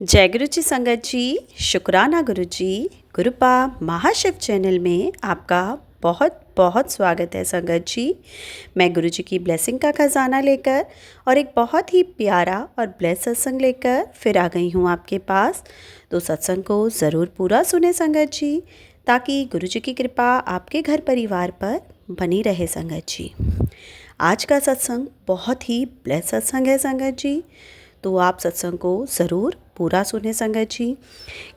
जय गुरु जी संगत जी, शुक्राना गुरु जी। गुरुपा महाशिव चैनल में आपका बहुत बहुत स्वागत है संगत जी। मैं गुरु जी की ब्लेसिंग का खजाना लेकर और एक बहुत ही प्यारा और ब्लेस सत्संग लेकर फिर आ गई हूँ आपके पास। तो सत्संग को ज़रूर पूरा सुने संगत जी, ताकि गुरु जी की कृपा आपके घर परिवार पर बनी रहे संगत जी। आज का सत्संग बहुत ही ब्लेस सत्संग है संगत जी, तो आप सत्संग को ज़रूर पूरा सुने संगत जी।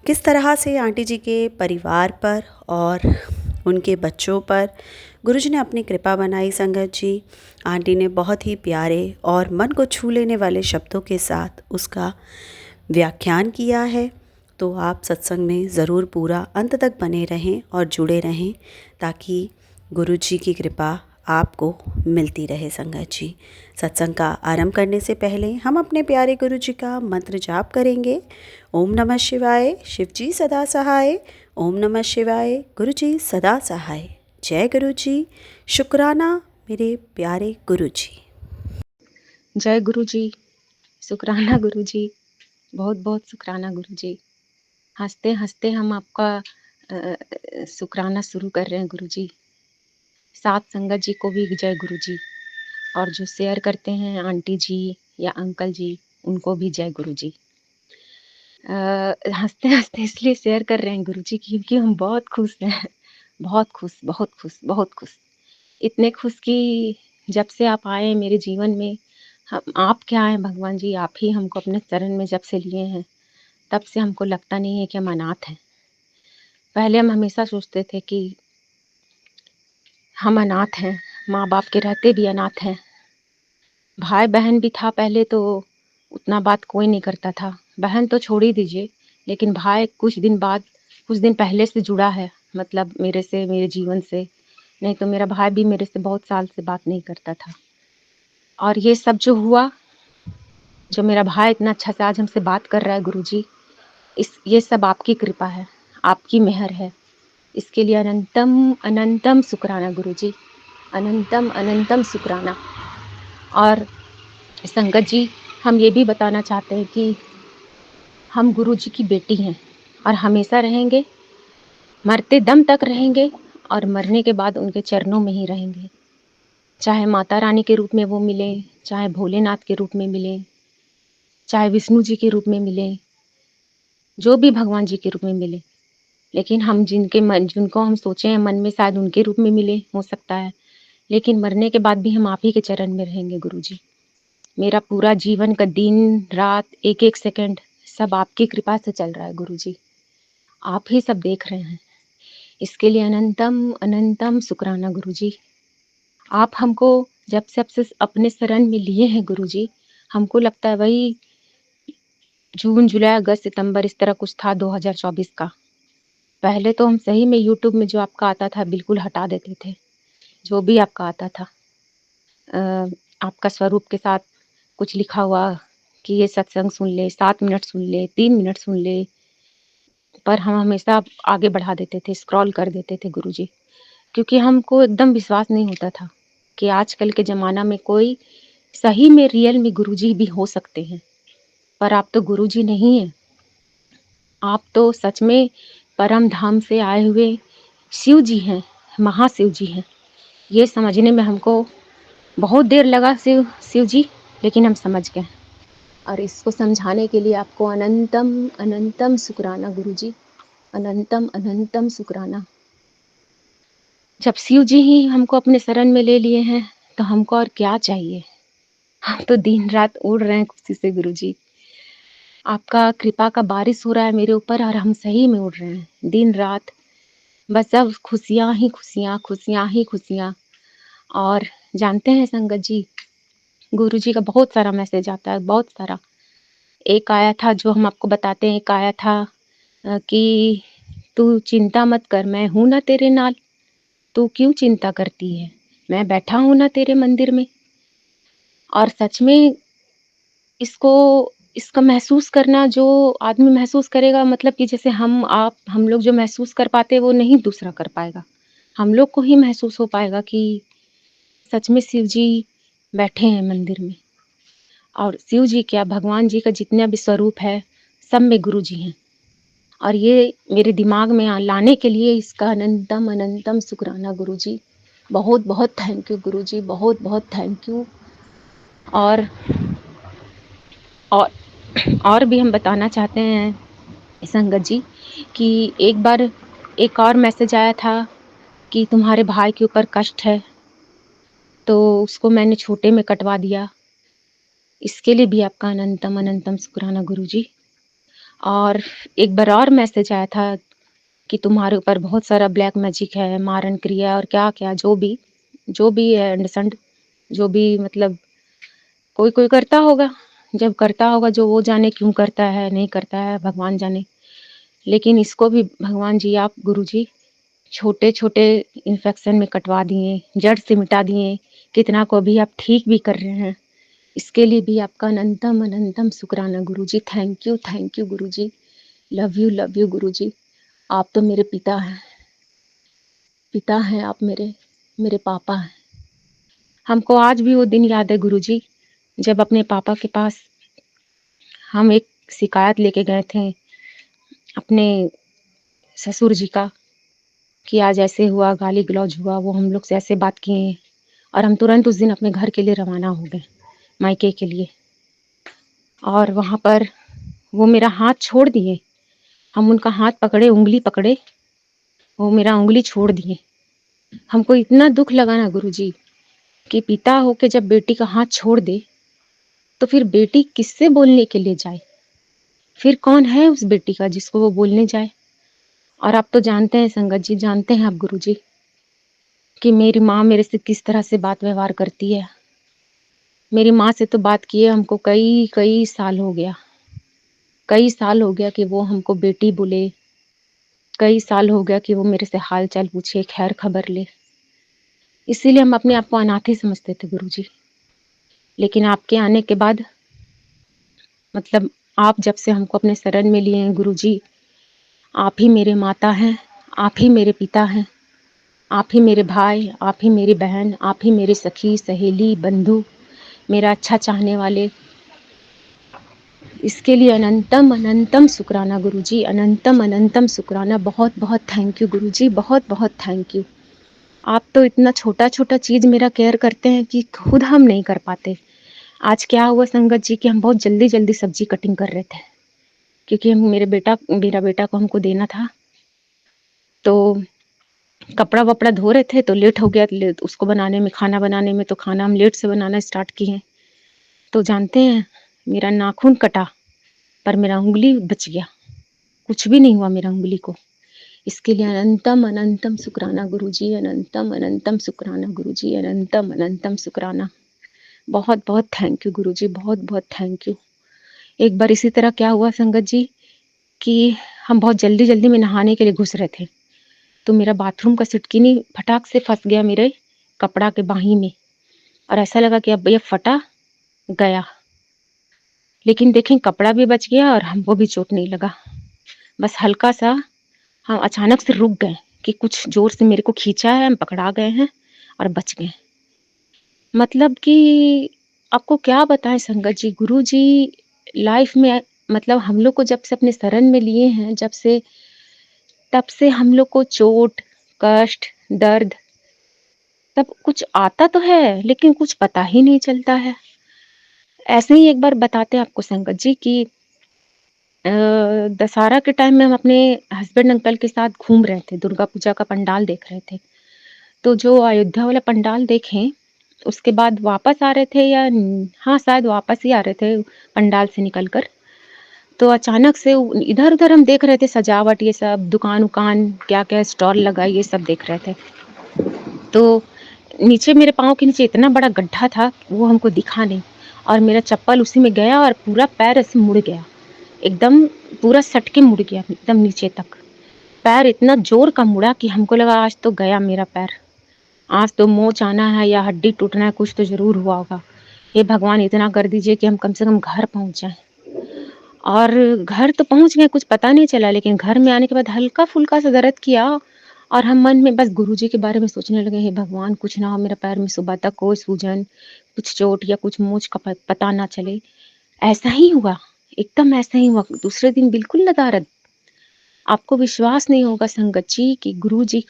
किस तरह से आंटी जी के परिवार पर और उनके बच्चों पर गुरु जी ने अपनी कृपा बनाई संगत जी। आंटी ने बहुत ही प्यारे और मन को छू लेने वाले शब्दों के साथ उसका व्याख्यान किया है। तो आप सत्संग में ज़रूर पूरा अंत तक बने रहें और जुड़े रहें, ताकि गुरु जी की कृपा आपको मिलती रहे संगत जी। सत्संग का आरंभ करने से पहले हम अपने प्यारे गुरु जी का मंत्र जाप करेंगे। ओम नमः शिवाय, शिव जी सदा सहाय। ओम नमः शिवाय, गुरु जी सदा सहाय। जय गुरु जी, शुक्राना मेरे प्यारे गुरु जी। जय गुरु जी, शुक्राना गुरु जी, बहुत बहुत शुक्राना गुरु जी। हंसते हंसते हम आपका शुक्राना शुरू कर रहे हैं गुरु जी। साथ संगत जी को भी जय गुरु जी, और जो शेयर करते हैं आंटी जी या अंकल जी, उनको भी जय गुरु जी। हंसते हंसते इसलिए शेयर कर रहे हैं गुरु जी क्योंकि हम बहुत खुश हैं, बहुत खुश, बहुत खुश, बहुत खुश। इतने खुश कि जब से आप आए मेरे जीवन में, हम आप क्या हैं भगवान जी, आप ही हमको अपने चरण में जब से लिए हैं, तब से हमको लगता नहीं है कि हम अनाथ हैं। पहले हम हमेशा सोचते थे कि हम अनाथ हैं, माँ बाप के रहते भी अनाथ हैं। भाई बहन भी था पहले तो उतना बात कोई नहीं करता था, बहन तो छोड़ ही दीजिए, लेकिन भाई कुछ दिन पहले से जुड़ा है, मतलब मेरे से, मेरे जीवन से। नहीं तो मेरा भाई भी मेरे से बहुत साल से बात नहीं करता था। और ये सब जो हुआ, जो मेरा भाई इतना अच्छा से आज हमसे बात कर रहा है गुरुजी, ये सब आपकी कृपा है, आपकी मेहर है। इसके लिए अनंतम अनंतम शुक्राना गुरुजी, अनंतम अनंतम शुक्राना। और संगत जी, हम ये भी बताना चाहते हैं कि हम गुरुजी की बेटी हैं और हमेशा रहेंगे, मरते दम तक रहेंगे, और मरने के बाद उनके चरणों में ही रहेंगे। चाहे माता रानी के रूप में वो मिले, चाहे भोलेनाथ के रूप में मिले, चाहे विष्णु जी के रूप में मिले, जो भी भगवान जी के रूप में मिले। लेकिन हम जिनको हम सोचे हैं मन में, शायद उनके रूप में मिले, हो सकता है। लेकिन मरने के बाद भी हम आप ही के चरण में रहेंगे गुरुजी। मेरा पूरा जीवन का दिन रात, एक एक सेकंड सब आपकी कृपा से चल रहा है गुरुजी। आप ही सब देख रहे हैं। इसके लिए अनंतम अनंतम शुक्राना गुरुजी। आप हमको जब से अपने शरण में लिए हैं गुरुजी, हमको लगता है वही जून जुलाई अगस्त सितंबर इस तरह कुछ था 2024 का। पहले तो हम सही में यूट्यूब में जो आपका आता था बिल्कुल हटा देते थे, जो भी आपका आता था। आपका स्वरूप के साथ कुछ लिखा हुआ कि ये सत्संग सुन ले, 7 मिनट सुन ले, 3 मिनट सुन ले, पर हम हमेशा आगे बढ़ा देते थे, स्क्रॉल कर देते थे गुरुजी, क्योंकि हमको एकदम विश्वास नहीं होता था कि आजकल के ज़माना में कोई सही में रियल में गुरुजी भी हो सकते हैं। पर आप तो गुरुजी नहीं हैं, आप तो सच में परम धाम से आए हुए शिव जी हैं, महाशिव जी हैं। ये समझने में हमको बहुत देर लगा शिव शिव जी, लेकिन हम समझ गए। और इसको समझाने के लिए आपको अनंतम अनंतम शुक्राना गुरुजी, अनंतम अनंतम शुक्राना। जब शिव जी ही हमको अपने शरण में ले लिए हैं, तो हमको और क्या चाहिए। हम तो दिन रात उड़ रहे हैं खुशी से गुरुजी। आपका कृपा का बारिश हो रहा है मेरे ऊपर, और हम सही में उड़ रहे हैं दिन रात। बस सब खुशियाँ ही खुशियाँ, खुशियाँ ही खुशियाँ। और जानते हैं संगत जी, गुरुजी का बहुत सारा मैसेज आता है, बहुत सारा। एक आया था जो हम आपको बताते हैं, एक आया था कि तू चिंता मत कर, मैं हूँ ना तेरे नाल, तू क्यों चिंता करती है, मैं बैठा हूँ ना तेरे मंदिर में। और सच में इसको इसका महसूस करना, जो आदमी महसूस करेगा, मतलब कि जैसे हम लोग जो महसूस कर पाते हैं वो नहीं दूसरा कर पाएगा। हम लोग को ही महसूस हो पाएगा कि सच में शिव जी बैठे हैं मंदिर में। और शिव जी क्या, भगवान जी का जितना भी स्वरूप है, सब में गुरुजी हैं। और ये मेरे दिमाग में लाने के लिए इसका अनंतम अनंतम शुक्राना गुरुजी। बहुत बहुत थैंक यू गुरुजी, बहुत बहुत थैंक यू। और और और भी हम बताना चाहते हैं संगत जी कि एक बार एक और मैसेज आया था कि तुम्हारे भाई के ऊपर कष्ट है, तो उसको मैंने छोटे में कटवा दिया। इसके लिए भी आपका अनंतम अनंतम शुक्राना गुरुजी। और एक बार और मैसेज आया था कि तुम्हारे ऊपर बहुत सारा ब्लैक मैजिक है, मारण क्रिया और क्या क्या जो भी है अंडसंड, जो भी मतलब कोई कोई करता होगा। जब करता होगा जो वो जाने क्यों करता है, नहीं करता है, भगवान जाने। लेकिन इसको भी भगवान जी, आप गुरु जी, छोटे छोटे इन्फेक्शन में कटवा दिए, जड़ से मिटा दिए, कितना को अभी आप ठीक भी कर रहे हैं। इसके लिए भी आपका अनंतम अनंतम शुक्राना गुरु जी। Thank you Guru ji. Love you गुरु जी। आप तो मेरे पिता हैं आप मेरे पापा हैं। हमको आज भी वो दिन याद है गुरु जी, जब अपने पापा के पास हम एक शिकायत लेके गए थे अपने ससुर जी का, कि आज ऐसे हुआ, गाली गलौज हुआ, वो हम लोग से ऐसे बात किए। और हम तुरंत उस दिन अपने घर के लिए रवाना हो गए, मायके के लिए। और वहाँ पर वो मेरा हाथ छोड़ दिए। हम उनका हाथ पकड़े, उंगली पकड़े, वो मेरा उंगली छोड़ दिए। हमको इतना दुख लगा ना गुरुजी, कि पिता होके जब बेटी का हाथ छोड़ दे तो फिर बेटी किससे बोलने के लिए जाए? फिर कौन है उस बेटी का जिसको वो बोलने जाए? और आप तो जानते हैं संगत जी, जानते हैं आप गुरुजी, कि मेरी माँ मेरे से किस तरह से बात व्यवहार करती है। मेरी माँ से तो बात किए हमको कई कई साल हो गया। कई साल हो गया कि वो हमको बेटी बोले। कई साल हो गया कि वो मेरे से हाल चाल पूछे, खैर खबर ले। इसीलिए हम अपने आप को अनाथ ही समझते थे गुरुजी। लेकिन आपके आने के बाद, मतलब आप जब से हमको अपने शरण में लिए हैं गुरुजी, आप ही मेरे माता हैं, आप ही मेरे पिता हैं, आप ही मेरे भाई, आप ही मेरी बहन, आप ही मेरी सखी सहेली बंधु, मेरा अच्छा चाहने वाले। इसके लिए अनंतम अनंतम शुक्राना गुरुजी, अनंतम अनंतम शुक्राना। बहुत बहुत थैंक यू गुरुजी, बहुत बहुत थैंक यू। आप तो इतना छोटा छोटा चीज़ मेरा केयर करते हैं कि खुद हम नहीं कर पाते। आज क्या हुआ संगत जी, कि हम बहुत जल्दी जल्दी सब्जी कटिंग कर रहे थे, क्योंकि हम मेरा बेटा को हमको देना था। तो कपड़ा वपड़ा धो रहे थे तो लेट हो गया, उसको बनाने में, खाना बनाने में। तो खाना हम लेट से बनाना स्टार्ट किए। तो जानते हैं, मेरा नाखून कटा पर मेरा उंगली बच गया, कुछ भी नहीं हुआ मेरा उंगली को। इसके लिए अनंतम अनंतम शुक्राना गुरुजी, अनंतम अनंतम शुक्राना गुरुजी, अनंतम अनंतम शुक्राना। बहुत बहुत थैंक यू गुरुजी, बहुत बहुत थैंक यू। एक बार इसी तरह क्या हुआ संगत जी, कि हम बहुत जल्दी जल्दी में नहाने के लिए घुस रहे थे। तो मेरा बाथरूम का सिटकिनी फटाक से फंस गया मेरे कपड़ा के बाही में, और ऐसा लगा कि अब ये फटा गया। लेकिन देखें, कपड़ा भी बच गया और हमको भी चोट नहीं लगा। बस हल्का सा हम अचानक से रुक गए, कि कुछ जोर से मेरे को खींचा है, हम पकड़ा गए हैं और बच गए। मतलब कि आपको क्या बताएं संगत जी, गुरु जी लाइफ में, मतलब हम लोग को जब से अपने शरण में लिए हैं, जब से तब से हम लोग को चोट, कष्ट, दर्द सब कुछ आता तो है, लेकिन कुछ पता ही नहीं चलता है। ऐसे ही एक बार बताते हैं आपको संगत जी, कि दशहरा के टाइम में हम अपने हस्बैंड अंकल के साथ घूम रहे थे, दुर्गा पूजा का पंडाल देख रहे थे। तो जो अयोध्या वाला पंडाल देखें, उसके बाद वापस आ रहे थे, या हाँ शायद वापस ही आ रहे थे पंडाल से निकल कर। तो अचानक से इधर उधर हम देख रहे थे सजावट, ये सब दुकान उकान, क्या क्या स्टॉल लगा, ये सब देख रहे थे। तो नीचे मेरे पाँव के नीचे इतना बड़ा गड्ढा था, वो हमको दिखा नहीं, और मेरा चप्पल उसी में गया और पूरा पैर ऐसे मुड़ गया, एकदम पूरा सट के मुड़ गया एकदम नीचे तक। पैर इतना जोर का मुड़ा कि हमको लगा आज तो गया मेरा पैर, आज तो मोच आना है या हड्डी टूटना है, कुछ तो जरूर हुआ होगा। हे भगवान, इतना कर दीजिए कि हम कम से कम घर पहुंच जाएं। और घर तो पहुंच गए, कुछ पता नहीं चला। लेकिन घर में आने के बाद हल्का फुल्का सा दर्द किया, और हम मन में बस गुरुजी के बारे में सोचने लगे, हे भगवान कुछ ना हो मेरा पैर में, सुबह तक कोई सूजन, कुछ चोट या कुछ मोच का पता ना चले। ऐसा ही हुआ, एकदम ऐसा ही हुआ, दूसरे दिन बिल्कुल नदारद। आपको विश्वास नहीं होगा संगत जी कि गुरुजी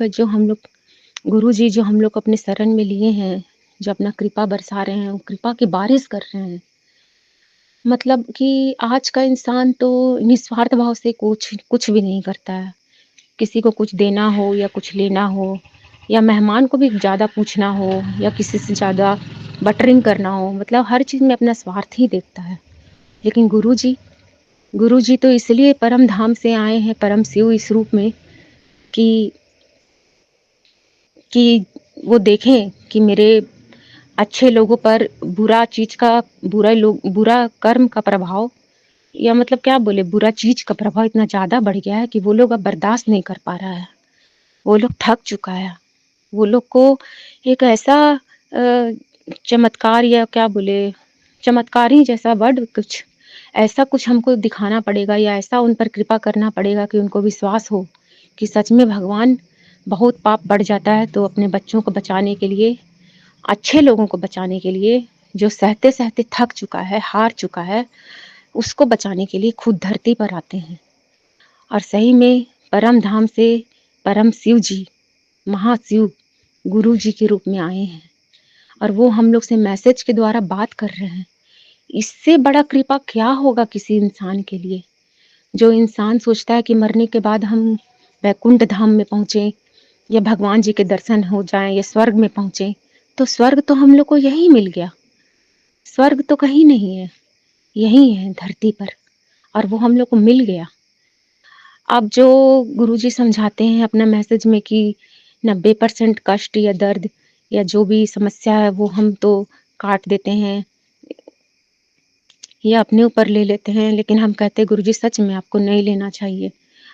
जो हम लोग अपने शरण में लिए हैं, जो अपना कृपा बरसा रहे हैं, वो कृपा की बारिश कर रहे हैं। मतलब कि आज का इंसान तो निस्वार्थ भाव से कुछ कुछ भी नहीं करता है। किसी को कुछ देना हो या कुछ लेना हो या मेहमान को भी ज़्यादा पूछना हो या किसी से ज़्यादा बटरिंग करना हो, मतलब हर चीज़ में अपना स्वार्थ ही देखता है। लेकिन गुरुजी तो इसलिए परम धाम से आए हैं, परम शिव इस रूप में कि कि वो देखें कि मेरे अच्छे लोगों पर बुरा कर्म का प्रभाव, या मतलब क्या बोले, बुरा चीज़ का प्रभाव इतना ज़्यादा बढ़ गया है कि वो लोग अब बर्दाश्त नहीं कर पा रहा है। वो लोग थक चुका है। वो लोग को एक ऐसा चमत्कार, या क्या बोले, चमत्कार ही जैसा वर्ड कुछ, ऐसा कुछ हमको दिखाना पड़ेगा या ऐसा उन पर कृपा करना पड़ेगा कि उनको विश्वास हो कि सच में भगवान, बहुत पाप बढ़ जाता है तो अपने बच्चों को बचाने के लिए, अच्छे लोगों को बचाने के लिए, जो सहते-सहते थक चुका है, हार चुका है, उसको बचाने के लिए खुद धरती पर आते हैं। और सही में परम धाम से परम शिव जी, महाशिव गुरु जी के रूप में आए हैं और वो हम लोग से मैसेज के द्वारा बात कर रहे हैं। इससे बड़ा कृपा क्या होगा किसी इंसान के लिए? जो इंसान सोचता है कि मरने के बाद हम वैकुंठ धाम में पहुँचे या भगवान जी के दर्शन हो जाएँ या स्वर्ग में पहुँचे, तो स्वर्ग तो हम लोग को यहीं मिल गया। स्वर्ग तो कहीं नहीं है, यहीं है धरती पर, और वो हम लोग को मिल गया। अब जो गुरुजी समझाते हैं अपना मैसेज में कि 90% कष्ट या दर्द या जो भी समस्या है वो हम तो काट देते हैं या अपने ऊपर ले लेते हैं, लेकिन हम कहते हैं गुरुजी सच में आपको नहीं लेना चाहिए।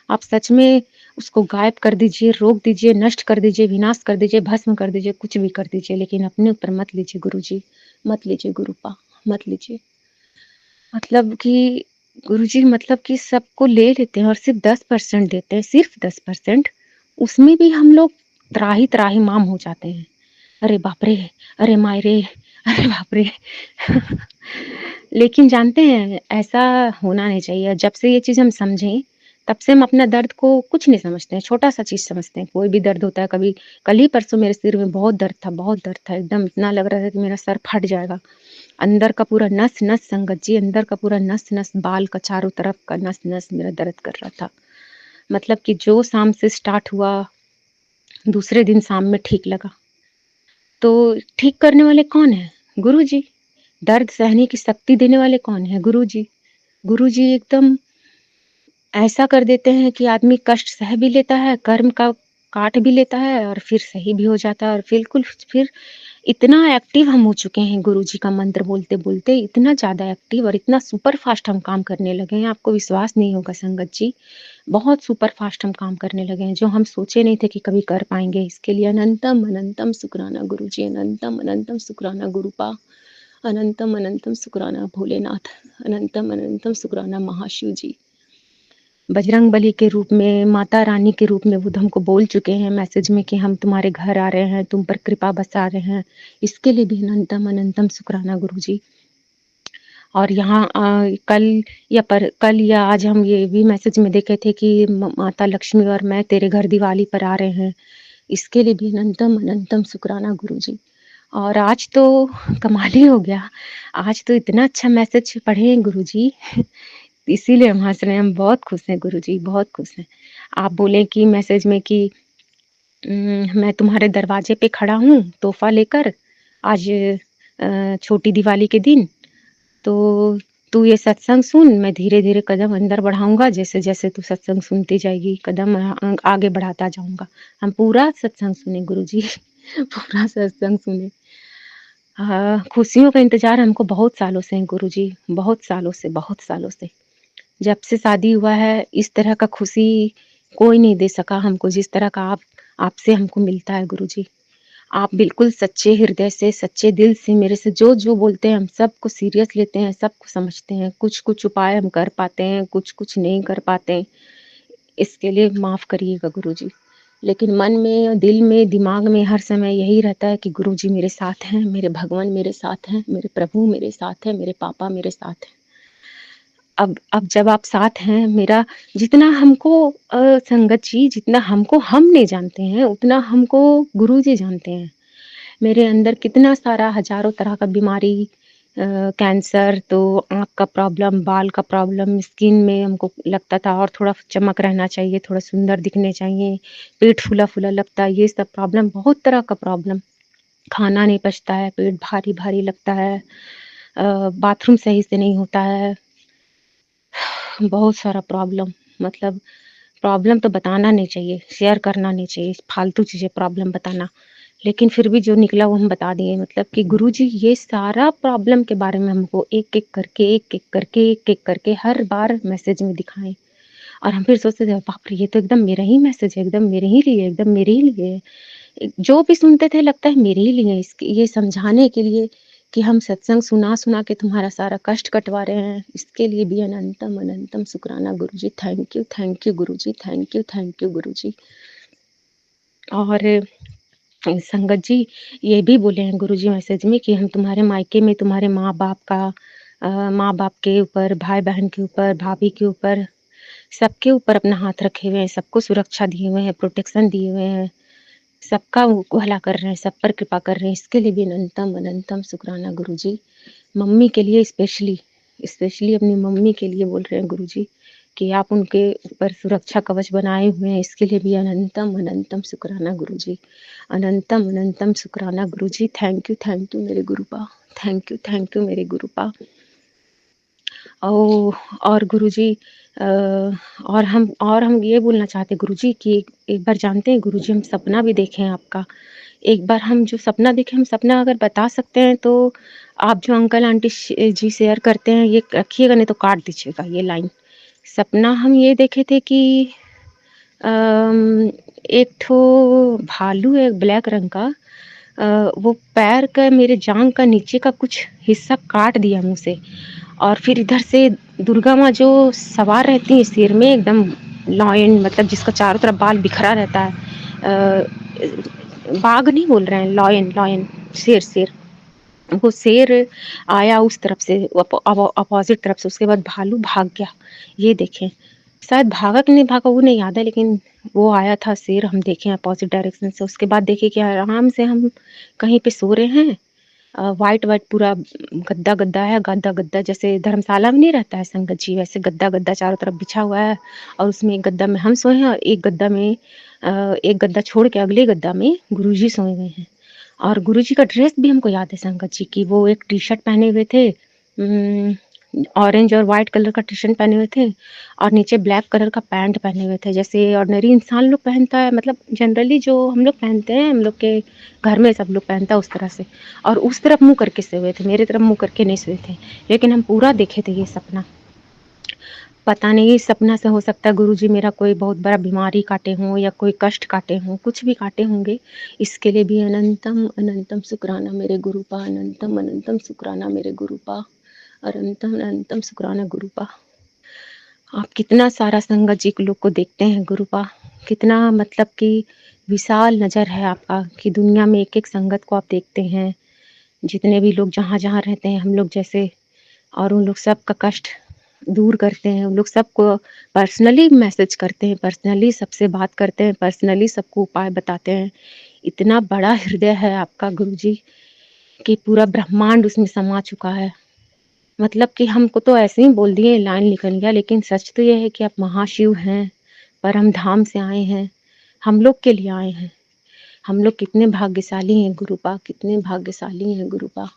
आप सच में उसको गायब कर दीजिए, रोक दीजिए, नष्ट कर दीजिए, विनाश कर दीजिए, भस्म कर दीजिए, कुछ भी कर दीजिए, लेकिन अपने ऊपर मत लीजिए गुरुजी, मत लीजिए गुरुपा, मत लीजिए। मतलब कि गुरुजी मतलब कि सबको ले लेते हैं और सिर्फ 10% देते हैं, सिर्फ 10%। उसमें भी हम लोग त्राही-त्राही माम हो जाते हैं। अरे बाप रे! अरे माय रे! अरे बाप रे! लेकिन जानते हैं ऐसा होना नहीं चाहिए। जब से ये चीज़ हम समझें, तब से हम अपना दर्द को कुछ नहीं समझते हैं, छोटा-सा चीज़ समझते हैं। कोई भी दर्द होता है, कभी कल ही परसों मेरे सिर में बहुत दर्द था, एकदम इतना लग रहा था कि मेरा सर फट जाएगा। अंदर का पूरा नस-नस संगत जी, अंदर का पूरा नस-नस, बाल का चारों तरफ का नस-नस मेरा दर्द कर रहा था। मतलब कि जो शाम से स्टार्ट हुआ, दूसरे दिन शाम में ठीक लगा। तो ठीक करने वाले कौन हैं? गुरुजी। दर्द सहने की शक्ति देने वाले कौन हैं? गुरुजी। गुरुजी एकदम ऐसा कर देते हैं कि आदमी कष्ट सह भी लेता है, कर्म का काट भी लेता है और फिर सही भी हो जाता है, और बिल्कुल फिर इतना एक्टिव हम हो चुके हैं गुरुजी का मंत्र बोलते-बोलते, इतना ज़्यादा एक्टिव और इतना सुपर फ़ास्ट हम काम करने लगे हैं, आपको विश्वास नहीं होगा संगत जी। बहुत सुपर फ़ास्ट हम काम करने लगे हैं, जो हम सोचे नहीं थे कि कभी कर पाएँगे। इसके लिए अनंतम, अनंतम शुक्राना गुरुजी, अनंतम, अनंतम शुक्राना गुरुपा, अनंतम, अनंतम शुक्राना भोलेनाथ, अनंतम, अनंतम शुक्राना महाशिव जी। बजरंगबली के रूप में, माता रानी के रूप में वो तो हमको बोल चुके हैं मैसेज में कि हम तुम्हारे घर आ रहे हैं, तुम पर कृपा बरसा रहे हैं। इसके लिए भी अनंतम अनंतम शुक्राना गुरुजी। और यहाँ कल या आज हम ये भी मैसेज में देखे थे कि माता लक्ष्मी और मैं तेरे घर दिवाली पर आ रहे हैं। इसके लिए भी अनंतम अनंतम शुक्राना गुरुजी। और आज तो कमाल ही हो गया। आज तो इतना अच्छा मैसेज पढ़े हैं गुरुजी। इसीलिए हम हँस रहे हैं, हम बहुत खुश हैं गुरुजी, बहुत खुश हैं। आप बोले कि मैसेज में कि मैं तुम्हारे दरवाजे पे खड़ा हूँ तोहफ़ा लेकर, आज छोटी दिवाली के दिन, तो तू ये सत्संग सुन, मैं धीरे-धीरे कदम अंदर बढ़ाऊँगा, जैसे-जैसे तू सत्संग सुनती जाएगी, कदम आगे बढ़ाता जाऊँगा। हम पूरा सत्संग सुने गुरुजी, पूरा सत्संग सुने। खुशियों का इंतज़ार हमको बहुत सालों से है गुरुजी, बहुत सालों से। जब से शादी हुआ है, इस तरह का खुशी कोई नहीं दे सका हमको, जिस तरह का आपसे हमको मिलता है गुरुजी। आप बिल्कुल सच्चे हृदय से, सच्चे दिल से मेरे से जो-जो बोलते हैं, हम सबको सीरियस लेते हैं, सबको समझते हैं। कुछ-कुछ उपाय हम कर पाते हैं, कुछ-कुछ नहीं कर पाते हैं। इसके लिए माफ़ करिएगा गुरुजी। लेकिन मन में, दिल में, दिमाग में हर समय यही रहता है कि गुरुजी मेरे साथ हैं, मेरे भगवान मेरे साथ हैं, मेरे प्रभु मेरे साथ हैं, मेरे पापा मेरे साथ हैं। अब जब आप साथ हैं मेरा, जितना हमको संगत जी, जितना हमको हम नहीं जानते हैं, उतना हमको गुरुजी जानते हैं। मेरे अंदर कितना सारा हज़ारों तरह का बीमारी, कैंसर, तो आँख का प्रॉब्लम, बाल का प्रॉब्लम, स्किन में हमको लगता था और थोड़ा चमक रहना चाहिए, थोड़ा सुंदर दिखने चाहिए, पेट फूला-फूला लगता है, ये सब प्रॉब्लम, बहुत तरह का प्रॉब्लम। खाना नहीं पचता है, पेट भारी-भारी लगता है, बाथरूम सही से नहीं होता है, बहुत सारा प्रॉब्लम, मतलब प्रॉब्लम तो बताना नहीं चाहिए, शेयर करना नहीं चाहिए, फालतू चीज़ें प्रॉब्लम बताना। लेकिन फिर भी जो निकला वो हम बता दिए, मतलब कि गुरुजी ये सारा प्रॉब्लम के बारे में हमको एक-एक करके, एक-एक करके, एक-एक करके हर बार मैसेज में दिखाएँ। और हम फिर सोचते थे, बाप रे! ये तो एकदम मेरा ही मैसेज है, एकदम मेरे ही लिए, एकदम मेरे ही लिए है। जो भी सुनते थे लगता है मेरे ही लिए है, इसके ये समझाने के लिए कि हम सत्संग सुना-सुना के तुम्हारा सारा कष्ट कटवा रहे हैं, इसके लिए भी अनंतम अनंतम शुक्राना गुरुजी। थैंक यू गुरुजी, थैंक यू गुरुजी। और संगत जी ये भी बोले हैं गुरुजी मैसेज में कि हम तुम्हारे मायके में तुम्हारे माँ-बाप का, माँ-बाप के ऊपर, भाई-बहन के ऊपर, भाभी के ऊपर, सबके ऊपर अपना हाथ रखे हुए हैं, सबको सुरक्षा दिए हुए हैं, प्रोटेक्शन दिए हुए हैं, सबका वो भला कर रहे हैं, सब पर कृपा कर रहे हैं, इसके लिए भी अनंतम अनंतम शुक्राना गुरुजी। मम्मी के लिए स्पेशली, स्पेशली अपनी मम्मी के लिए बोल रहे हैं गुरुजी कि आप उनके ऊपर सुरक्षा कवच बनाए हुए हैं, इसके लिए भी अनंतम अनंतम शुक्राना गुरुजी। अनंतम अनंतम शुक्राना गुरुजी। थैंक यू मेरे गुरुपा, थैंक यू मेरे गुरुपा। और गुरुजी, और हम ये बोलना चाहते हैं गुरुजी कि एक बार जानते हैं गुरुजी, हम सपना भी देखे हैं आपका। एक बार हम जो सपना देखे, हम सपना अगर बता सकते हैं तो आप जो अंकल आंटी जी शेयर करते हैं ये रखिएगा, नहीं तो काट दीजिएगा ये लाइन। सपना हम ये देखे थे कि एक ठो भालू है ब्लैक रंग का, वो पैर का, मेरे जांघ का नीचे का कुछ हिस्सा काट दिया मुँह से। और फिर इधर से दुर्गा माँ जो सवार रहती हैं सिर में, एकदम लॉयन, मतलब जिसका चारों तरफ बाल बिखरा रहता है, बाघ नहीं बोल रहे हैं, लॉयन लॉयन, शेर शेर। वो शेर आया उस तरफ से, अपोजिट तरफ से, उसके बाद भालू भाग गया। ये देखें, शायद भागा कि नहीं भागा वो नहीं याद है, लेकिन वो आया था शेर, हम देखे अपोजिट डायरेक्शन से। उसके बाद देखिए कि आराम से हम कहीं पे सो रहे हैं, व्हाइट व्हाइट पूरा गद्दा गद्दा है, गद्दा गद्दा जैसे धर्मशाला में नहीं रहता है संगत जी, वैसे गद्दा गद्दा चारों तरफ बिछा हुआ है। और उसमें एक गद्दा में हम सोए हैं, और एक गद्दा में, एक गद्दा छोड़ के अगले गद्दा में गुरुजी सोए हुए हैं। और गुरुजी का ड्रेस भी हमको याद है संगत जी की, वो एक टी शर्ट पहने हुए थे, ऑरेंज और वाइट कलर का टी शर्ट पहने हुए थे, और नीचे ब्लैक कलर का पैंट पहने हुए थे, जैसे ऑर्डिनरी इंसान लोग पहनता है, मतलब जनरली जो हम लोग पहनते हैं, हम लोग के घर में सब लोग पहनता है उस तरह से। और उस तरफ मुँह करके सोए हुए थे, मेरी तरफ मुँह करके नहीं सोए थे, लेकिन हम पूरा देखे थे ये सपना। पता नहीं इस सपना से हो सकता है गुरुजी मेरा कोई बहुत बड़ा बीमारी काटे हों, या कोई कष्ट काटे हों, कुछ भी काटे होंगे। इसके लिए भी अनंतम अनंतम शुक्राना मेरे गुरुपा, अनंतम अनंतम शुक्राना मेरे गुरुपा, अनंतम अनंतम शुक्राना गुरुपा। आप कितना सारा संगत जी के लोग को देखते हैं गुरुपा, कितना मतलब कि विशाल नज़र है आपका, कि दुनिया में एक-एक संगत को आप देखते हैं। जितने भी लोग जहाँ-जहाँ रहते हैं हम लोग जैसे, और उन लोग सबका कष्ट दूर करते हैं, उन लोग सबको पर्सनली मैसेज करते हैं, पर्सनली सबसे बात करते हैं, पर्सनली सबको उपाय बताते हैं। इतना बड़ा हृदय है आपका गुरुजी कि पूरा ब्रह्मांड उसमें समा चुका है। मतलब कि हमको तो ऐसे ही बोल दिए, लाइन निकल गया, लेकिन सच तो ये है कि आप महाशिव हैं, परम धाम से आए हैं, हम लोग के लिए आए हैं। हम लोग कितने भाग्यशाली हैं गुरुपा, कितने भाग्यशाली हैं गुरुपा।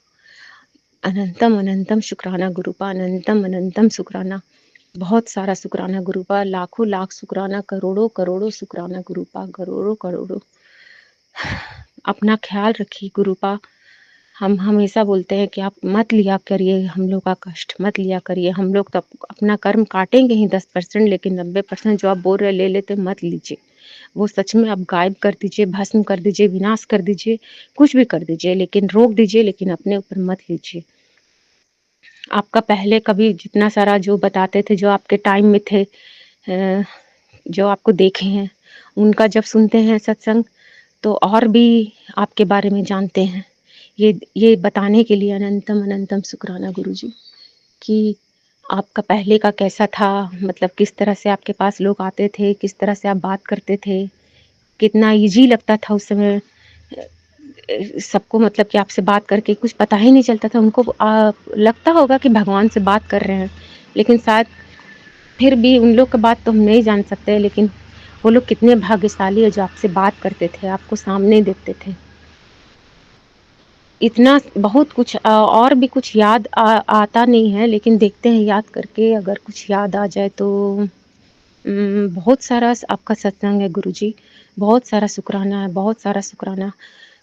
अनंतम अनंतम शुक्राना गुरुपा, अनंतम अनंतम शुक्राना। बहुत सारा शुक्राना गुरुपा, लाखों लाख शुक्राना, करोड़ों करोड़ों शुक्राना गुरुपा, करोड़ों करोड़ों। अपना ख्याल रखिए गुरुपा। हम हमेशा बोलते हैं कि आप मत लिया करिए हम लोग का कष्ट, मत लिया करिए। हम लोग तो अपना कर्म काटेंगे ही 10%, लेकिन 90% जो आप बोल रहे ले लेते मत लीजिए। वो सच में आप गायब कर दीजिए, भस्म कर दीजिए, विनाश कर दीजिए, कुछ भी कर दीजिए, लेकिन रोक दीजिए, लेकिन अपने ऊपर मत लीजिए। आपका पहले कभी जितना सारा जो बताते थे, जो आपके टाइम में थे, जो आपको देखे हैं, उनका जब सुनते हैं सत्संग तो और भी आपके बारे में जानते हैं। ये बताने के लिए अनंतम अनंतम शुक्राना गुरुजी कि आपका पहले का कैसा था, मतलब किस तरह से आपके पास लोग आते थे, किस तरह से आप बात करते थे, कितना ईज़ी लगता था उस समय सबको, मतलब कि आपसे बात करके कुछ पता ही नहीं चलता था। उनको लगता होगा कि भगवान से बात कर रहे हैं, लेकिन शायद फिर भी उन लोग की बात तो हम नहीं जान सकते, लेकिन वो लोग कितने भाग्यशाली है जो आपसे बात करते थे, आपको सामने देखते थे। इतना बहुत कुछ और भी कुछ याद आता नहीं है, लेकिन देखते हैं याद करके, अगर कुछ याद आ जाए तो बहुत सारा आपका सत्संग है गुरुजी, बहुत सारा शुक्राना है, बहुत सारा शुक्राना,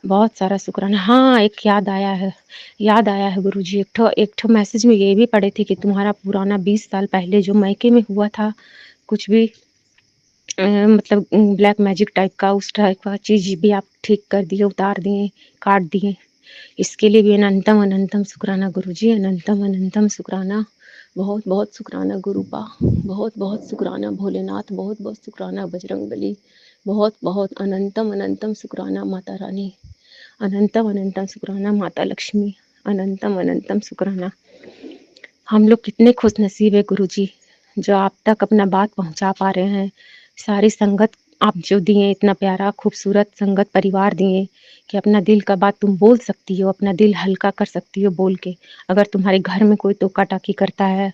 बहुत सारा शुक्राना। हाँ, एक याद आया है गुरुजी, एक ठो मैसेज में ये भी पढ़े थे कि तुम्हारा पुराना 20 साल पहले जो मायके में हुआ था, कुछ भी मतलब ब्लैक मैजिक टाइप का, उस टाइप का चीज़ भी आप ठीक कर दिए, उतार दिए, काट दिए। इसके लिए भी अनंतम अनंतम शुक्राना गुरुजी, अनंतम अनंतम शुक्राना। बहुत बहुत शुक्राना गुरुपा, बहुत बहुत शुक्राना भोलेनाथ, बहुत बहुत शुक्राना बजरंगबली, बहुत बहुत अनंतम अनंतम शुक्राना माता रानी, अनंतम अनंतम शुक्राना माता लक्ष्मी, अनंतम अनंतम शुक्राना। हम लोग कितने खुश नसीब है गुरुजी, जो आप तक अपना बात पहुंचा पा रहे हैं। सारी संगत आप जो दिए, इतना प्यारा खूबसूरत संगत परिवार दिए कि अपना दिल का बात तुम बोल सकती हो, अपना दिल हल्का कर सकती हो बोल के। अगर तुम्हारे घर में कोई टोका टाकी करता है,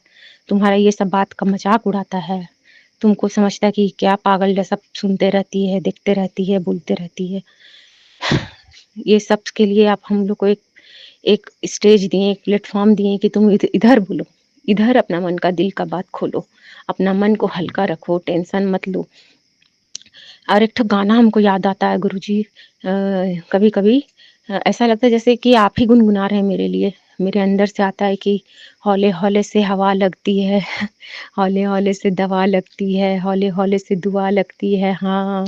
तुम्हारा ये सब बात का मजाक उड़ाता है, तुमको समझता है कि क्या पागल जैसा सुनते रहती है, देखते रहती है, बोलते रहती है, ये सब के लिए आप हम लोग को एक एक स्टेज दिए, एक प्लेटफॉर्म दिए कि तुम इधर बोलो, इधर अपना मन का दिल का बात खोलो, अपना मन को हल्का रखो, टेंशन मत लो। और एक ठो गाना हमको याद आता है गुरुजी, कभी कभी ऐसा लगता है जैसे कि आप ही गुनगुना रहे हैं मेरे लिए। मेरे अंदर से आता है कि हौले हौले से हवा लगती है, हौले हौले से दवा लगती है, हौले हौले से दुआ लगती है, हाँ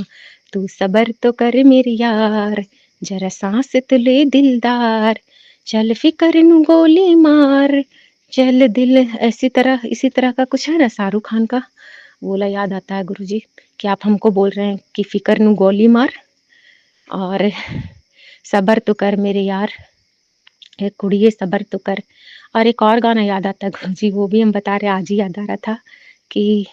तू सबर तो कर मेरी यार, जरा सांस तो ले दिलदार, चल फिकर नू गोली मार, चल दिल, ऐसी तरह इसी तरह का कुछ है ना शाहरुख खान का, बोला याद आता है गुरुजी कि आप हमको बोल रहे हैं कि फिकर नू गोली मार और सबर तो कर मेरे यार, एक कुड़िए सबर तो कर। और एक और गाना याद आता है गुरुजी, वो भी हम बता रहे, आज ही याद आ रहा था कि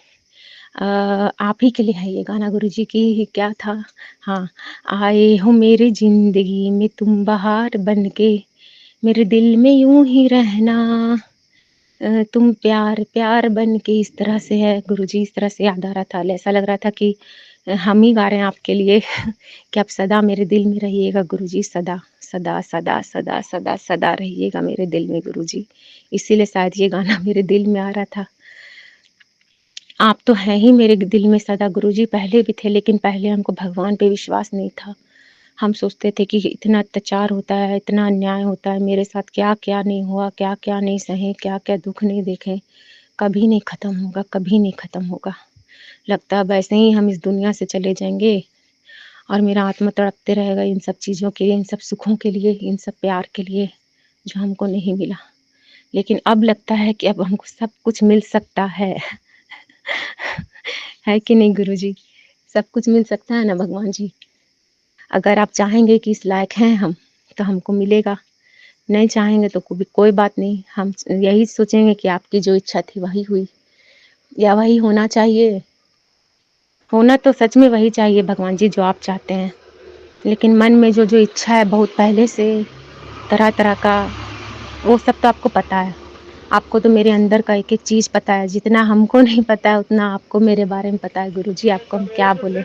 आप ही के लिए है ये गाना गुरुजी की, क्या था, हाँ, आए हो मेरी जिंदगी में तुम बहार बन के, मेरे दिल में यूं ही रहना, तुम प्यार प्यार बन के, इस तरह से है गुरुजी, इस तरह से याद आ रहा था। ऐसा लग रहा था कि हम ही गा रहे हैं आपके लिए कि आप सदा मेरे दिल में रहिएगा गुरुजी, सदा सदा सदा सदा सदा सदा रहिएगा मेरे दिल में गुरुजी। इसीलिए शायद ये गाना मेरे दिल में आ रहा था। आप तो हैं ही मेरे दिल में सदा गुरुजी, पहले भी थे, लेकिन पहले हमको भगवान पे विश्वास नहीं था। हम सोचते थे कि इतना अत्याचार होता है, इतना अन्याय होता है मेरे साथ, क्या क्या नहीं हुआ, क्या क्या नहीं सहे, क्या क्या दुख नहीं देखे, कभी नहीं खत्म होगा, कभी नहीं खत्म होगा। लगता है वैसे ही हम इस दुनिया से चले जाएंगे और मेरा आत्मा तड़पते रहेगा इन सब चीज़ों के लिए, इन सब सुखों के लिए, इन सब प्यार के लिए जो हमको नहीं मिला। लेकिन अब लगता है कि अब हमको सब कुछ मिल सकता है है कि नहीं गुरुजी? सब कुछ मिल सकता है ना भगवान जी? अगर आप चाहेंगे कि इस लायक हैं हम, तो हमको मिलेगा, नहीं चाहेंगे तो कोई बात नहीं, हम यही सोचेंगे कि आपकी जो इच्छा थी वही हुई, या वही होना चाहिए। होना तो सच में वही चाहिए भगवान जी जो आप चाहते हैं, लेकिन मन में जो जो इच्छा है बहुत पहले से, तरह तरह का, वो सब तो आपको पता है। आपको तो मेरे अंदर का एक एक चीज़ पता है, जितना हमको नहीं पता है उतना आपको मेरे बारे में पता है गुरुजी, आपको हम क्या बोले।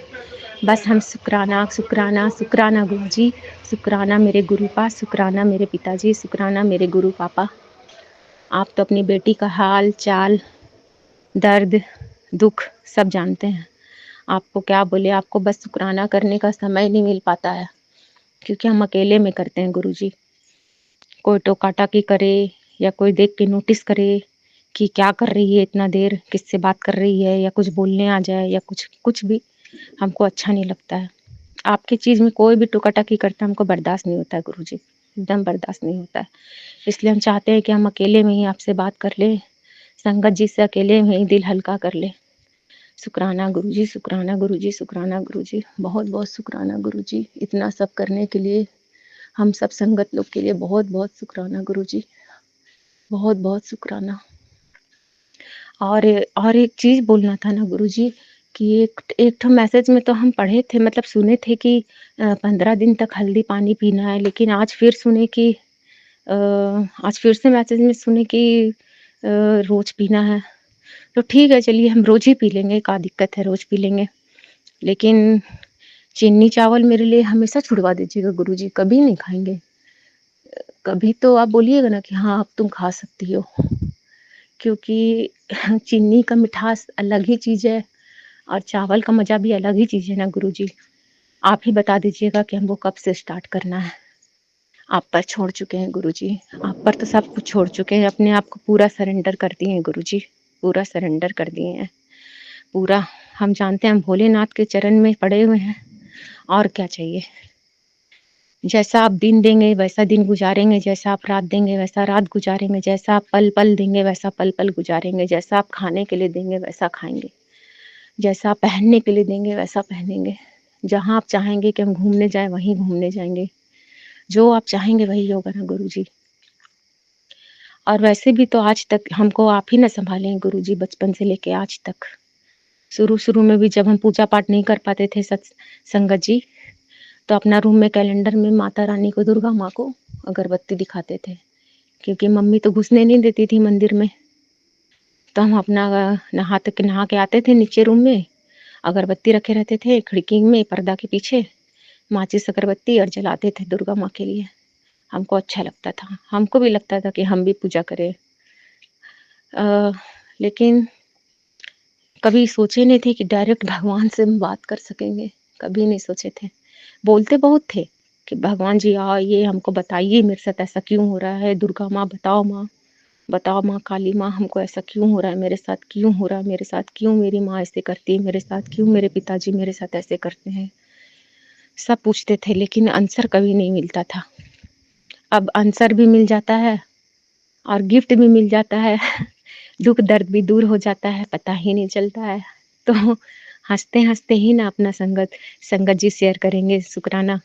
बस हम शुक्राना शुक्राना शुक्राना गुरुजी, शुक्राना मेरे गुरुपा, शुक्राना मेरे पिताजी, शुक्राना मेरे गुरु पापा। आप तो अपनी बेटी का हाल चाल, दर्द, दुख सब जानते हैं। आपको क्या बोले, आपको बस शुक्राना करने का समय नहीं मिल पाता है, क्योंकि हम अकेले में करते हैं गुरुजी। कोई टोका-टाकी करे या कोई देख के नोटिस करे कि क्या कर रही है इतना देर, किससे बात कर रही है, या कुछ बोलने आ जाए, या कुछ कुछ भी हमको अच्छा नहीं लगता है। आपकी चीज़ में कोई भी टोका-टाकी करता है हमको बर्दाश्त नहीं होता है गुरुजी, एकदम बर्दाश्त नहीं होता है। इसलिए हम चाहते हैं कि हम अकेले में ही आपसे बात कर लें, संगत जी से अकेले में ही दिल हल्का कर लें। शुक्राना गुरुजी, शुक्राना गुरुजी, शुक्राना गुरुजी, बहुत-बहुत शुक्राना गुरुजी, इतना सब करने के लिए, हम सब संगत लोग के लिए बहुत-बहुत शुक्राना गुरुजी, बहुत-बहुत शुक्राना। और और एक चीज़ बोलना था ना गुरुजी कि एक एक ठो मैसेज में तो हम पढ़े थे मतलब सुने थे कि 15 दिन तक हल्दी पानी पीना है, लेकिन आज फिर सुने कि आज फिर से मैसेज में सुने कि रोज़ पीना है। तो ठीक है चलिए हम रोज़ ही पी लेंगे, क्या दिक्कत है रोज़ पी लेंगे। लेकिन चीनी चावल मेरे लिए हमेशा छुड़वा दीजिएगा गुरुजी, कभी नहीं खाएँगे। कभी तो आप बोलिएगा ना कि हाँ, अब तुम खा सकती हो, क्योंकि चीनी का मिठास अलग ही चीज़ है और चावल का मज़ा भी अलग ही चीज़ है ना गुरुजी। आप ही बता दीजिएगा कि हमको कब से स्टार्ट करना है। आप पर छोड़ चुके हैं गुरुजी, आप पर तो सब कुछ छोड़ चुके हैं, अपने आप को पूरा सरेंडर कर दिए हैं गुरुजी, पूरा सरेंडर कर दिए हैं, पूरा। हम जानते हैं हम भोलेनाथ के चरण में पड़े हुए हैं, और क्या चाहिए। जैसा आप दिन देंगे वैसा दिन गुजारेंगे, जैसा आप रात देंगे वैसा रात गुजारेंगे, जैसा आप पल-पल देंगे वैसा पल-पल गुजारेंगे, जैसा आप खाने के लिए देंगे वैसा खाएँगे, जैसा आप पहनने के लिए देंगे वैसा पहनेंगे। जहाँ आप चाहेंगे कि हम घूमने जाएँ वहीं घूमने जाएँगे। जो आप चाहेंगे वही होगा ना गुरुजी। और वैसे भी तो आज तक हमको आप ही ना सँभाले हैं गुरुजी, बचपन से लेके आज तक। शुरू-शुरू में भी जब हम पूजा-पाठ नहीं कर पाते थे संगत जी, तो अपना रूम में कैलेंडर में माता रानी को, दुर्गा माँ को अगरबत्ती दिखाते थे, क्योंकि मम्मी तो घुसने नहीं देती थी मंदिर में। तो हम अपना नहा के आते थे नीचे रूम में, अगरबत्ती रखे रहते थे खिड़की में पर्दा के पीछे, माचिस अगरबत्ती और जलाते थे दुर्गा माँ के लिए। हमको अच्छा लगता था, हमको भी लगता था कि हम भी पूजा करें। अ, लेकिन कभी सोचे नहीं थे कि डायरेक्ट भगवान से हम बात कर सकेंगे, कभी नहीं सोचे थे। बोलते बहुत थे कि भगवान जी आइए हमको बताइए मेरे साथ ऐसा क्यों हो रहा है? दुर्गा माँ बताओ माँ, बताओ माँ काली माँ हमको ऐसा क्यों हो रहा है मेरे साथ क्यों हो रहा है मेरे साथ? क्यों मेरी माँ ऐसे करती है मेरे साथ? क्यों मेरे पिताजी मेरे साथ ऐसे करते हैं? सब पूछते थे लेकिन आंसर कभी नहीं मिलता था। अब आंसर भी मिल जाता है और गिफ्ट भी मिल जाता है। दुःख दर्द भी दूर हो जाता है, पता ही नहीं चलता है। तो हँसते-हँसते ही ना अपना संगत जी शेयर करेंगे शुकराना।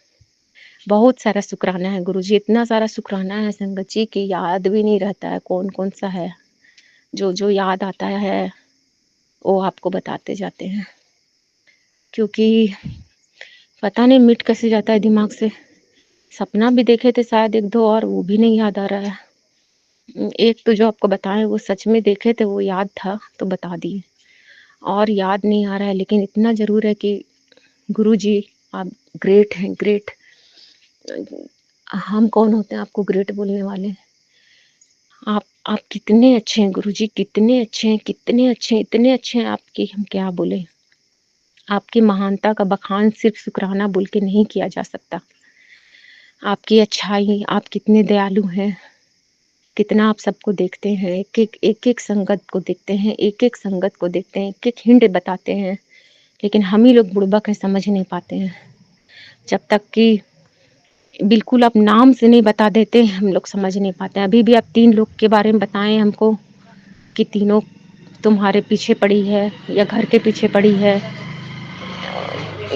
बहुत सारा शुकराना है गुरुजी, इतना सारा शुकराना है संगत जी कि याद भी नहीं रहता है कौन-कौन सा है। जो-जो याद आता है, वो आपको बताते जाते हैं। क्योंकि पता नहीं मिट कैसे जाता है दिमाग से। सपना भी देखे थे शायद 1-2 और वो भी नहीं याद आ रहा है। एक तो जो आपको बताएँ वो सच में देखे थे वो याद था, तो बता दिए। और याद नहीं आ रहा है लेकिन इतना ज़रूर है कि गुरुजी आप ग्रेट हैं, ग्रेट। हम कौन होते हैं आपको ग्रेट बोलने वाले? आप कितने अच्छे हैं गुरुजी, कितने अच्छे हैं, कितने अच्छे हैं, इतने अच्छे हैं आपकी हम क्या बोलें? आपकी महानता का बखान सिर्फ़ शुकराना बोल के नहीं किया जा सकता। आपकी अच्छाई, आप कितने दयालु हैं, कितना आप सबको देखते हैं, एक-एक संगत को देखते हैं, एक-एक संगत को देखते हैं, एक-एक हिंट बताते हैं, लेकिन हम ही लोग बुड़बक हैं, समझ नहीं पाते हैं। जब तक कि बिल्कुल आप नाम से नहीं बता देते, हम लोग समझ नहीं पाते हैं। अभी भी आप 3 लोग के बारे में बताएँ हमको कि तीनों तुम्हारे पीछे पड़ी है या घर के पीछे पड़ी है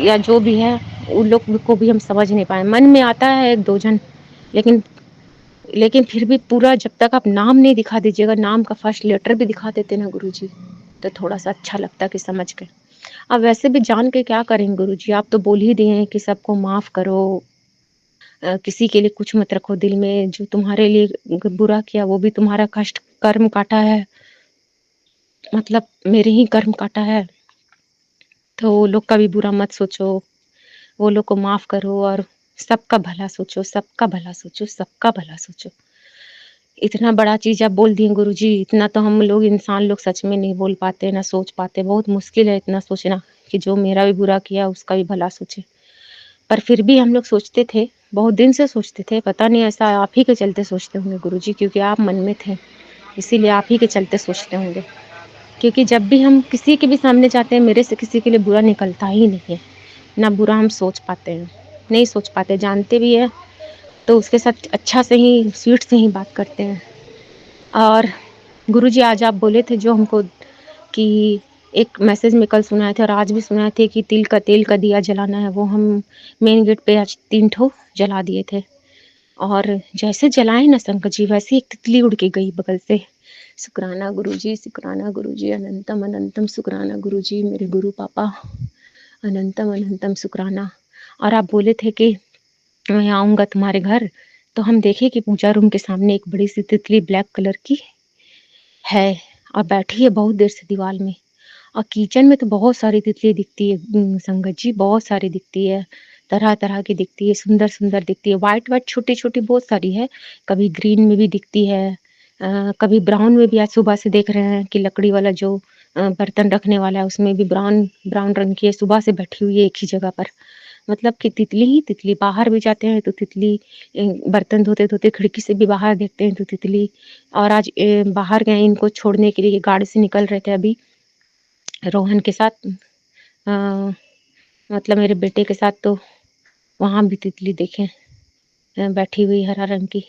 या जो भी है, उन लोग को भी हम समझ नहीं पाए। मन में आता है 1-2 जन, लेकिन लेकिन फिर भी पूरा जब तक आप नाम नहीं दिखा दीजिएगा, नाम का फर्स्ट लेटर भी दिखा देते ना गुरुजी, तो थोड़ा-सा अच्छा लगता कि समझ गए। अब वैसे भी जान के क्या करेंगे गुरुजी, आप तो बोल ही दिए हैं कि सबको माफ़ करो, किसी के लिए कुछ मत रखो दिल में, जो तुम्हारे लिए बुरा किया वो भी तुम्हारा कष्ट कर्म काटा है, मतलब मेरे ही कर्म काटा है, तो वो लोग का भी बुरा मत सोचो, वो लोग को माफ़ करो और सबका भला सोचो, सबका भला सोचो, सबका भला सोचो। इतना बड़ा चीज़ आप बोल दिए गुरुजी, इतना तो हम लोग इंसान लोग सच में नहीं बोल पाते, ना सोच पाते। बहुत मुश्किल है इतना सोचना कि जो मेरा भी बुरा किया उसका भी भला सोचे। पर फिर भी हम लोग सोचते थे, बहुत दिन से सोचते थे, पता नहीं ऐसा आप ही के चलते सोचते होंगे गुरुजी क्योंकि आप मन में थे, इसीलिए आप ही के चलते सोचते होंगे। क्योंकि जब भी हम किसी के भी सामने जाते हैं, मेरे से किसी के लिए बुरा निकलता ही नहीं है, ना बुरा हम सोच पाते हैं, नहीं सोच पाते, जानते भी हैं तो उसके साथ अच्छा से ही, स्वीट से ही बात करते हैं। और गुरुजी आज आप बोले थे जो हमको कि एक मैसेज में कल सुनाए थे और आज भी सुनाए थे कि तिल का तेल का दिया जलाना है, वो हम मेन गेट पे आज 3 ठो जला दिए थे। और जैसे जलाए ना शंकर जी वैसे ही एक तितली उड़ के गई बगल से, शुक्राना गुरुजी, शुक्राना गुरुजी, अनंतम अनंतम शुक्राना गुरुजी, मेरे गुरु पापा, अनंतम अनंतम शुक्राना। और आप बोले थे कि मैं आऊँगा तुम्हारे घर, तो हम देखे कि पूजा रूम के सामने एक बड़ी सी तितली ब्लैक कलर की है और बैठी है बहुत देर से दीवार में। और किचन में तो बहुत सारी तितली दिखती है संगत जी, बहुत सारी दिखती है, तरह-तरह की दिखती है, सुंदर-सुंदर दिखती है। व्हाइट-व्हाइट छोटी-छोटी बहुत सारी है, कभी ग्रीन में भी दिखती है, कभी ब्राउन में भी आज सुबह से देख रहे हैं कि लकड़ी वाला जो बर्तन रखने वाला है उसमें भी ब्राउन ब्राउन रंग की है, सुबह से बैठी हुई है एक ही जगह पर। मतलब कि तितली ही तितली, बाहर भी जाते हैं तो तितली, बर्तन धोते-धोते खिड़की से भी बाहर देखते हैं तो तितली। और आज बाहर गए इनको छोड़ने के लिए, गाड़ी से निकल रहे थे अभी रोहन के साथ, अ, मतलब मेरे बेटे के साथ, तो वहाँ भी तितली देखे बैठी हुई हरा रंग की।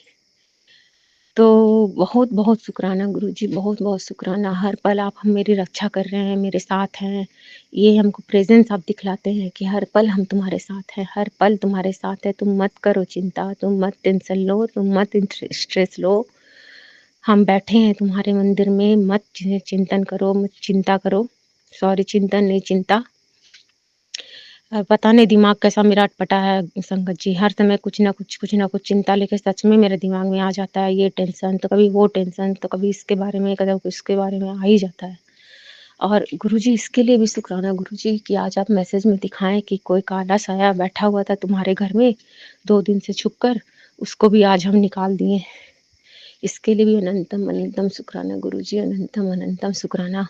तो बहुत-बहुत शुक्राना गुरुजी, बहुत-बहुत शुक्राना। हर पल आप मेरी रक्षा कर रहे हैं, मेरे साथ हैं। ये हमको प्रेज़ेंस आप दिखलाते हैं कि हर पल हम तुम्हारे साथ हैं, हर पल तुम्हारे साथ है। तुम मत करो चिंता, तुम मत टेंशन लो, तुम मत स्ट्रेस लो। हम बैठे हैं तुम्हारे मंदिर में, मत चिंतन करो, मत चिंता करो। सॉरी, चिंतन नहीं, चिंता। पता नहीं दिमाग कैसा मेरा अटपटा है संगत जी, हर समय कुछ ना कुछ चिंता लेके सच में मेरे दिमाग में आ जाता है। ये टेंशन, तो कभी वो टेंशन, तो कभी इसके बारे में, कभी उसके बारे में आ ही जाता है। और गुरुजी इसके लिए भी शुक्राना गुरुजी कि आज आप मैसेज में दिखाएँ कि कोई काला साया बैठा हुआ था तुम्हारे घर में 2 दिन से छुप कर, उसको भी आज हम निकाल दिए। इसके लिए भी अनंतम अनंतम शुक्राना गुरुजी, अनंतम अनंतम शुक्राना।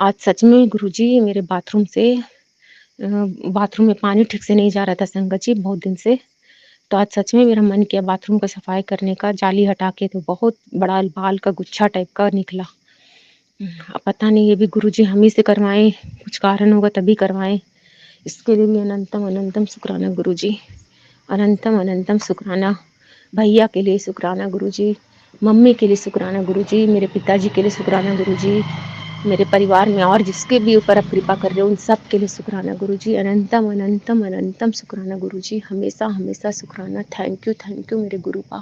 आज सच में गुरुजी मेरे बाथरूम से, बाथरूम में पानी ठीक से नहीं जा रहा था संगत जी बहुत दिन से। तो आज सच में मेरा मन किया बाथरूम का सफाई करने का, जाली हटा के, तो बहुत बड़ा बाल का गुच्छा टाइप का निकला। अब पता नहीं ये भी गुरुजी हम ही से करवाएँ, कुछ कारण होगा तभी करवाएँ। इसके लिए भी अनंतम अनंतम शुक्राना गुरुजी, अनंतम अनंतम शुक्राना। भैया के लिए शुक्राना गुरुजी, मम्मी के लिए शुक्राना गुरुजी, मेरे पिताजी के लिए शुक्राना गुरुजी, मेरे परिवार में और जिसके भी ऊपर आप कृपा कर रहे हो उन सब के लिए शुक्राना गुरुजी, अनंतम अनंतम अनंतम शुक्राना गुरुजी, हमेशा हमेशा शुक्राना। थैंक यू मेरे गुरुपा,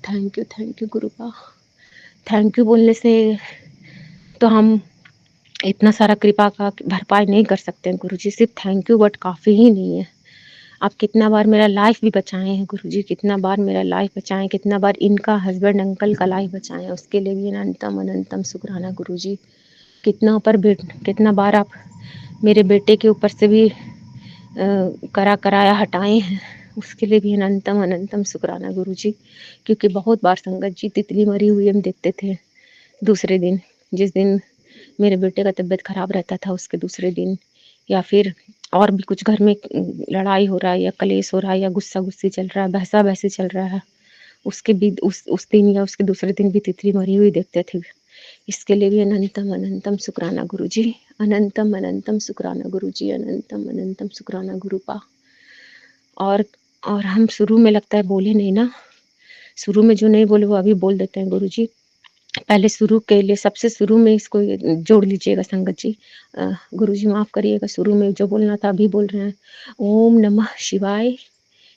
थैंक यू गुरुपा। थैंक यू बोलने से तो हम इतना सारा कृपा का भरपाई नहीं कर सकते हैं गुरुजी, सिर्फ थैंक यू वर्ड काफ़ी ही नहीं है। आप कितना बार मेरा लाइफ भी बचाए हैं गुरुजी, कितना बार मेरा लाइफ बचाएँ, कितना बार इनका हस्बैंड अंकल का लाइफ बचाएँ, उसके लिए भी अनंतम अनंतम शुक्राना गुरुजी। कितना बार आप मेरे बेटे के ऊपर से भी कराया हटाए हैं, उसके लिए भी अनंतम अनंतम शुक्राना गुरुजी। क्योंकि बहुत बार संगत जी तितली मरी हुई हम देखते थे दूसरे दिन, जिस दिन मेरे बेटे का तबीयत खराब रहता था उसके दूसरे दिन, या फिर और भी कुछ घर में लड़ाई हो रहा है या कलेश हो रहा है या गुस्सा-गुस्सी चल रहा है, बहसा-बहसी चल रहा है, उसके भी उस दिन या उसके दूसरे दिन भी तितली मरी हुई देखते थे। इसके लिए भी अनंतम अनंतम शुक्राना गुरुजी, अनंतम अनंतम शुक्राना गुरुजी, अनंतम अनंतम शुक्राना गुरुपा। और और हम शुरू में लगता है बोले नहीं ना, शुरू में जो नहीं बोले वो अभी बोल देते हैं गुरुजी। पहले शुरू के लिए सबसे शुरू में इसको जोड़ लीजिएगा संगत जी। गुरुजी माफ़ करिएगा, शुरू में जो बोलना था अभी बोल रहे हैं। ओम नमः शिवाय,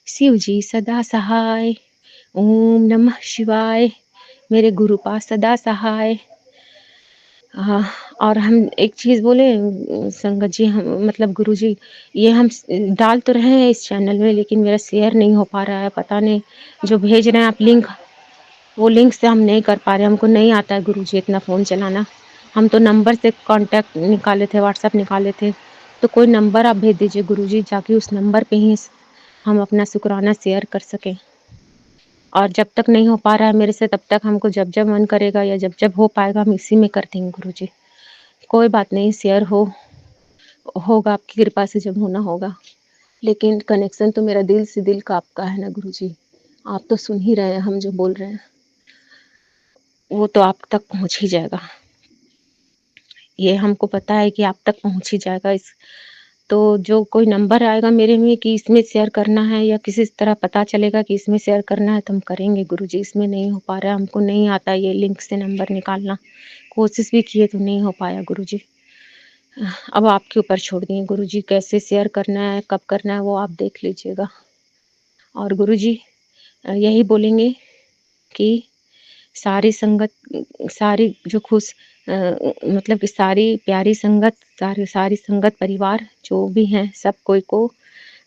शिव जी सदा सहाय। ओम नमः शिवाय, मेरे गुरुपा सदा सहाय। हाँ, और हम एक चीज़ बोले संगत जी, हम मतलब गुरुजी, ये हम डाल तो रहे हैं इस चैनल में लेकिन मेरा शेयर नहीं हो पा रहा है, पता नहीं जो भेज रहे हैं आप लिंक, वो लिंक से हम नहीं कर पा रहे, हमको नहीं आता है गुरुजी इतना फ़ोन चलाना। हम तो नंबर से कॉन्टैक्ट निकाले थे, व्हाट्सएप निकाले थे, तो कोई नंबर आप भेज दीजिए गुरुजी ताकि उस नंबर पे ही हम अपना शुक्राना शेयर कर सकें। और जब तक नहीं हो पा रहा है मेरे से तब तक हमको जब-जब मन करेगा या जब-जब हो पाएगा हम इसी में कर देंगे गुरुजी। कोई बात नहीं, शेयर होगा आपकी कृपा से जब होना होगा। लेकिन कनेक्शन तो मेरा दिल से दिल का आपका है ना गुरुजी। आप तो सुन ही रहे हैं हम जो बोल रहे हैं, वो तो आप तक पहुँच ही जाएगा। ये हमको पता है कि आप तक पहुँच ही जाएगा। इस तो जो कोई नंबर आएगा मेरे में कि इसमें शेयर करना है या किसी तरह पता चलेगा कि इसमें शेयर करना है तो हम करेंगे गुरुजी। इसमें नहीं हो पा रहा है, हमको नहीं आता ये लिंक से नंबर निकालना। कोशिश भी किए तो नहीं हो पाया गुरुजी। अब आपके ऊपर छोड़ दिए गुरुजी, कैसे शेयर करना है, कब करना है वो आप देख लीजिएगा। और गुरुजी यही बोलेंगे कि सारी संगत, सारी जो मतलब कि सारी प्यारी संगत, सारी संगत परिवार जो भी हैं, सब कोई को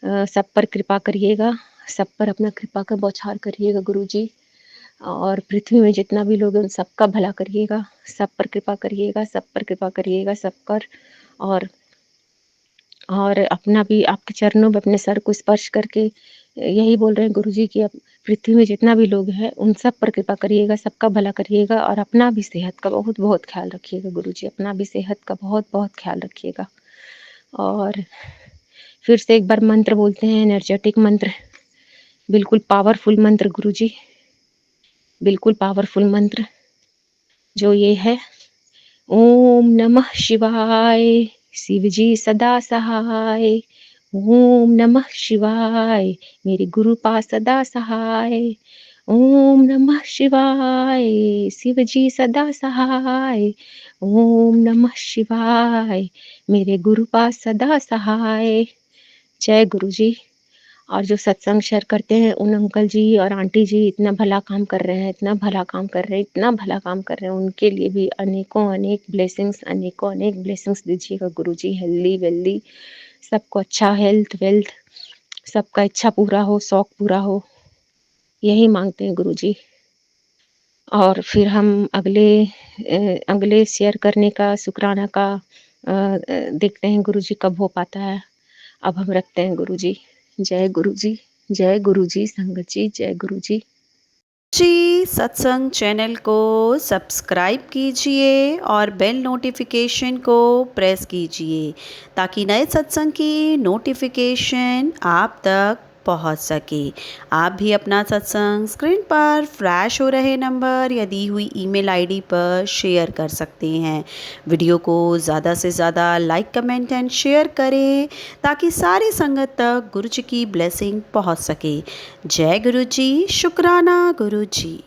सब पर कृपा करिएगा, सब पर अपना कृपा का बौछार करिएगा गुरुजी। और पृथ्वी में जितना भी लोग हैं उन सबका भला करिएगा, सब पर कृपा करिएगा, सब पर कृपा करिएगा, सब पर। और अपना भी आपके चरणों में अपने सर को स्पर्श करके यही बोल रहे हैं गुरुजी कि अब पृथ्वी में जितना भी लोग हैं उन सब पर कृपा करिएगा, सबका भला करिएगा और अपना भी सेहत का बहुत-बहुत ख्याल रखिएगा गुरुजी, अपना भी सेहत का बहुत-बहुत ख्याल रखिएगा। और फिर से एक बार मंत्र बोलते हैं, एनर्जेटिक मंत्र, बिल्कुल पावरफुल मंत्र गुरुजी, बिल्कुल पावरफुल मंत्र जो ये है, ओम नमः शिवाय, शिव जी सदा सहाय। ओम नमः शिवाय, मेरे गुरु पास सदा सहाय। ओम नमः शिवाय, शिव जी सदा सहाय। ओम नमः शिवाय, मेरे गुरु पास सदा सहाय। जय गुरु जी। और जो सत्संग शेयर करते हैं उन अंकल जी और आंटी जी इतना भला काम कर रहे हैं, इतना भला काम कर रहे हैं, इतना भला काम कर रहे हैं, उनके लिए भी अनेकों अनेक ब्लेसिंग्स, अनेकों अनेक ब्लेसिंग्स दीजिएगा गुरुजी। हेल्दी वेल्दी, सबको अच्छा हेल्थ वेल्थ, सबका इच्छा पूरा हो, शौक पूरा हो, यही मांगते हैं गुरुजी। और फिर हम अगले शेयर करने का शुक्राना का देखते हैं गुरुजी कब हो पाता है। अब हम रखते हैं गुरुजी। जय गुरुजी, जय गुरुजी, संगत जी, जय गुरुजी। जी, सत्संग चैनल को सब्सक्राइब कीजिए और बेल नोटिफिकेशन को प्रेस कीजिए ताकि नए सत्संग की नोटिफिकेशन आप तक पहुंच सके। आप भी अपना सत्संग स्क्रीन पर फ्लैश हो रहे नंबर या दी हुई ईमेल आईडी पर शेयर कर सकते हैं। वीडियो को ज़्यादा से ज़्यादा लाइक कमेंट एंड शेयर करें ताकि सारी संगत तक गुरु जी की ब्लेसिंग पहुंच सके। जय गुरु जी, शुक्राना गुरु जी।